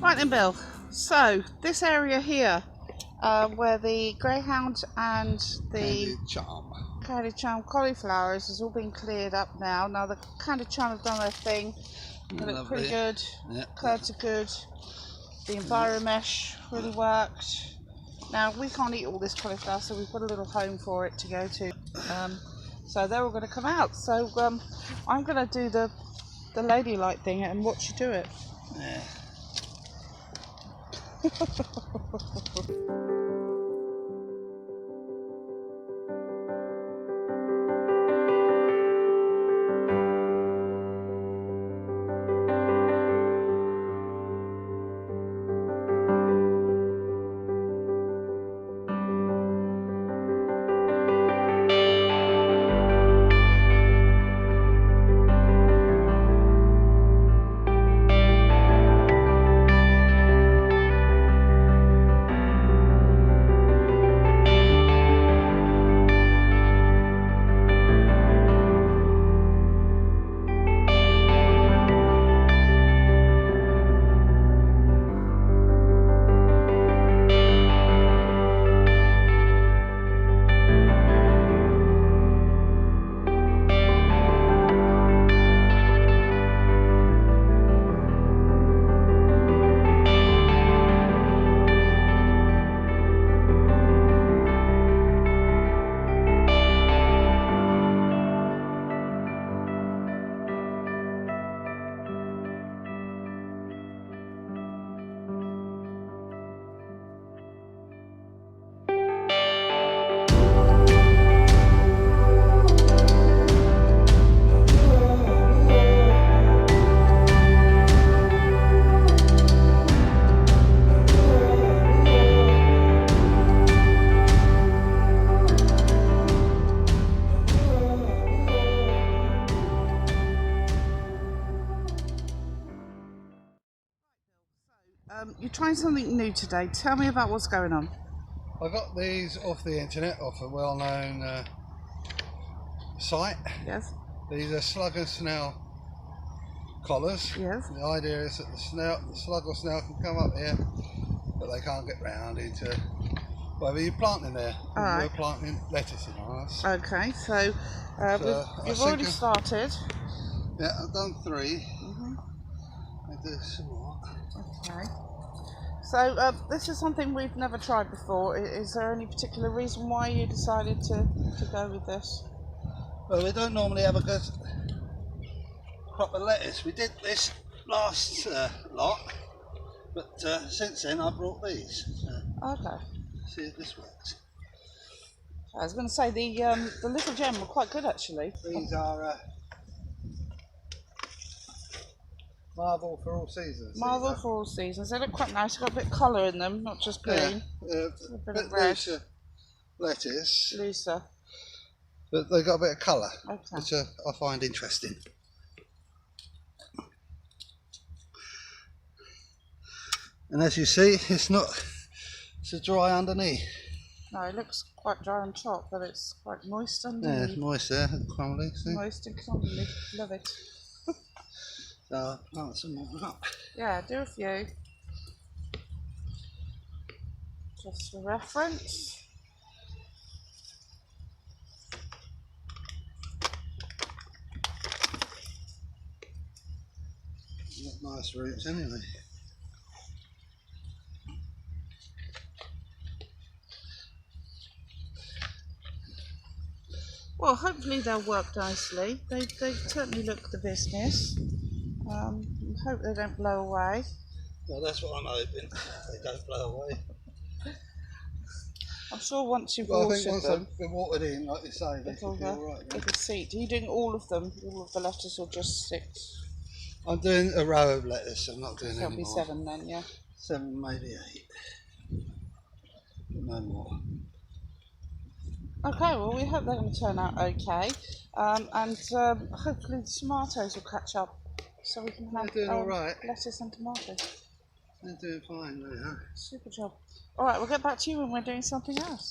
Right then, Bill. So this area here, where the greyhound and the candied charm cauliflowers has all been cleared up now. Now the candied charm have done their thing. They look pretty good. Curds are good. The enviromesh really worked. Now we can't eat all this cauliflower, so we've got a little home for it to go to. So they're all going to come out. So I'm going to do the ladylike thing and watch you do it. Yeah. You're trying something new today. Tell me about what's going on. I got these off the internet, off a well-known site. Yes. These are slug and snail collars. Yes. The idea is that the slug or snail can come up here, but they can't get round into whatever you're planting there. All right. We're planting lettuce in ours. Okay, so you've already started. Yeah, I've done 3. I'll do some more. Okay. So this is something we've never tried before. Is there any particular reason why you decided to go with this? Well, we don't normally have a good crop of lettuce. We did this last lot, but since then I brought these. Okay. See if this works. I was going to say the little gem were quite good actually. These are Marvel for all seasons. Marvel for all seasons. They look quite nice. Got a bit of colour in them, not just green. Yeah, a bit of red. Looser lettuce. Looser. But they got a bit of colour, okay. which I find interesting. And as you see, it's a dry underneath. No, it looks quite dry on top, but it's quite moist underneath. Yeah, it's moist there, and crumbly. See? Moist and crumbly. Love it. So I'll plant some more up. Yeah, do a few. Just for reference. Got nice roots anyway. Well, hopefully they'll work nicely. They certainly look the business. Hope they don't blow away. Well, that's what I'm hoping. They don't blow away. I'm sure once you've well, watered I think once them, they've watered in, like you say, they should be all right. It'll seed. Are you doing all of them? All of the lettuce or just 6? I'm doing a row of lettuce. I'm not doing so any more. It'll be 7 then, yeah. 7, maybe 8. No more. Okay, well we hope they're going to turn out okay, and hopefully the tomatoes will catch up, so we can have doing all right. lettuce and tomatoes. They're doing fine, they are. Super job. All right, we'll get back to you when we're doing something else.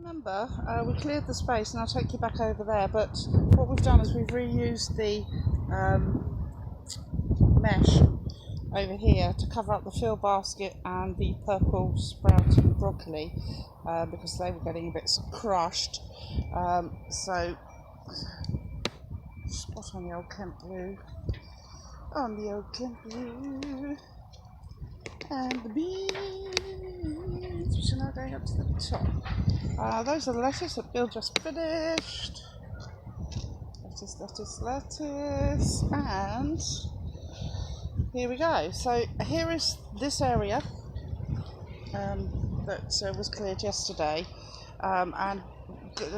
Remember, we cleared the space, and I'll take you back over there, but what we've done is we've reused the mesh over here to cover up the fill basket and the purple sprouting broccoli because they were getting a bit crushed. So, spot on the old Kent blue. On the old Kent blue. And the beans, which are now going up to the top. Those are the lettuce that Bill just finished. Lettuce, lettuce, lettuce. And here we go. So here is this area that was cleared yesterday. And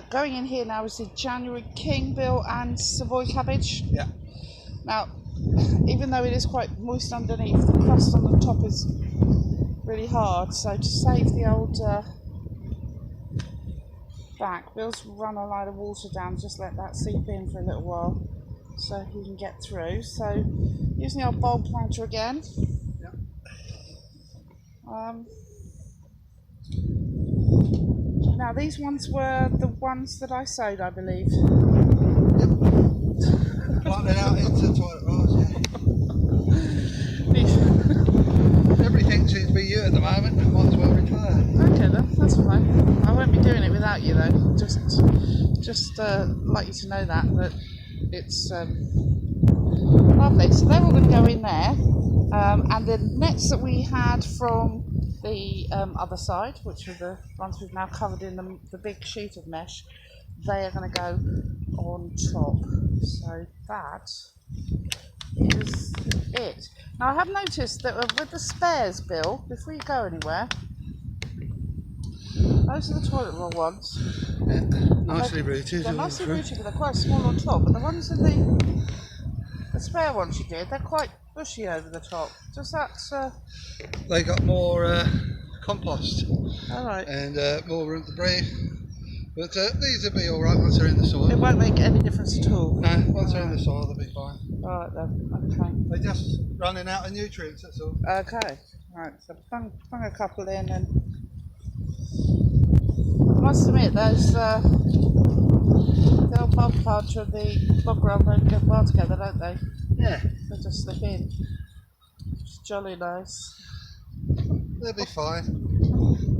going in here now is the January King, Bill, and Savoy cabbage. Yeah. Now, even though it is quite moist underneath, the crust on the top is really hard, so to save the old back, Bill's run a line of water down, just let that seep in for a little while so he can get through. So using our bulb planter again. Yeah. Now these ones were the ones that I sowed, I believe. Yep. Planted out into toilet rolls, yeah. Everything seems to be you at the moment, and one's well retired. Okay then, that's fine. I won't be doing it without you though. Just like you to know that it's lovely. So they're all going to go in there, and the nets that we had from the other side, which are the ones we've now covered in the big sheet of mesh, they are going to go on top. So that is it. Now I have noticed that with the spares, Bill, before you go anywhere, those are the toilet roll ones. Yeah, nicely rooted. They're nicely rooted, but they're quite small on top. But the ones in the spare ones you did, they're quite bushy over the top. Does that? They got more compost. All right. And more room to breathe. But these will be all right once they're in the soil. It won't make any difference at all. No, once they're in the soil, they'll be fine. All right then. Okay. They're just running out of nutrients. That's all. Okay. Right. So bung a couple in, and I must admit those the old bog planter and the bog roll don't go well together, don't they? Yeah. They just slip in. It's jolly nice. They'll be fine.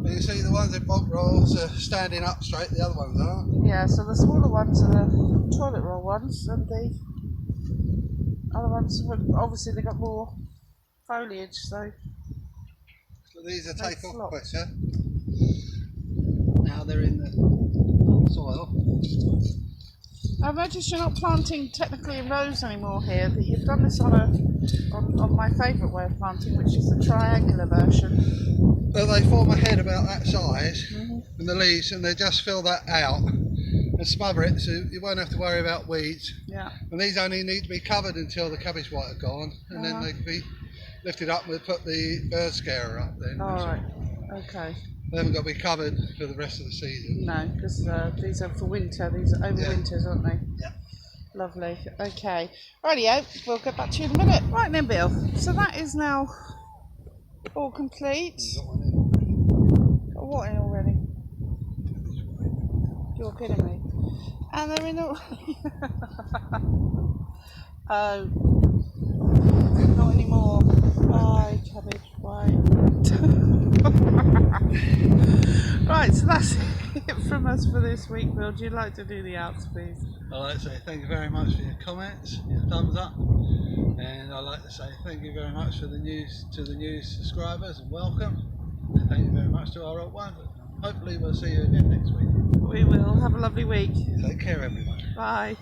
You see the ones in bog rolls are standing up straight, the other ones aren't. Yeah, so the smaller ones are the toilet roll ones, and the other ones, obviously they got more foliage, so these are take off flopped. quicker. Now they're in the soil. I've noticed you're not planting technically in rows anymore here, that you've done this on my favourite way of planting, which is the triangular version. Well, they form a head about that size, and the leaves, and they just fill that out and smother it, so you won't have to worry about weeds. Yeah. And these only need to be covered until the cabbage white are gone, and then they can be lifted up and we'll put the bird scarer up then. Alright, okay. They haven't got to be covered for the rest of the season. No, because these are for winter, these are overwinters, aren't they? Yeah. Lovely, okay. Rightio, we'll get back to you in a minute. Right then, Bill, so that is now all complete. Got what in already? You're kidding me. And they're in already. Oh, not anymore. Bye, cabbage, bye. Right, so that's it from us for this week, Bill. Would you like to do the outs, please? I'd like to say thank you very much for your comments, your thumbs up, and I'd like to say thank you very much for the new subscribers and welcome. And thank you very much to our old ones. Hopefully we'll see you again next week. We will. Have a lovely week. Take care, everyone. Bye.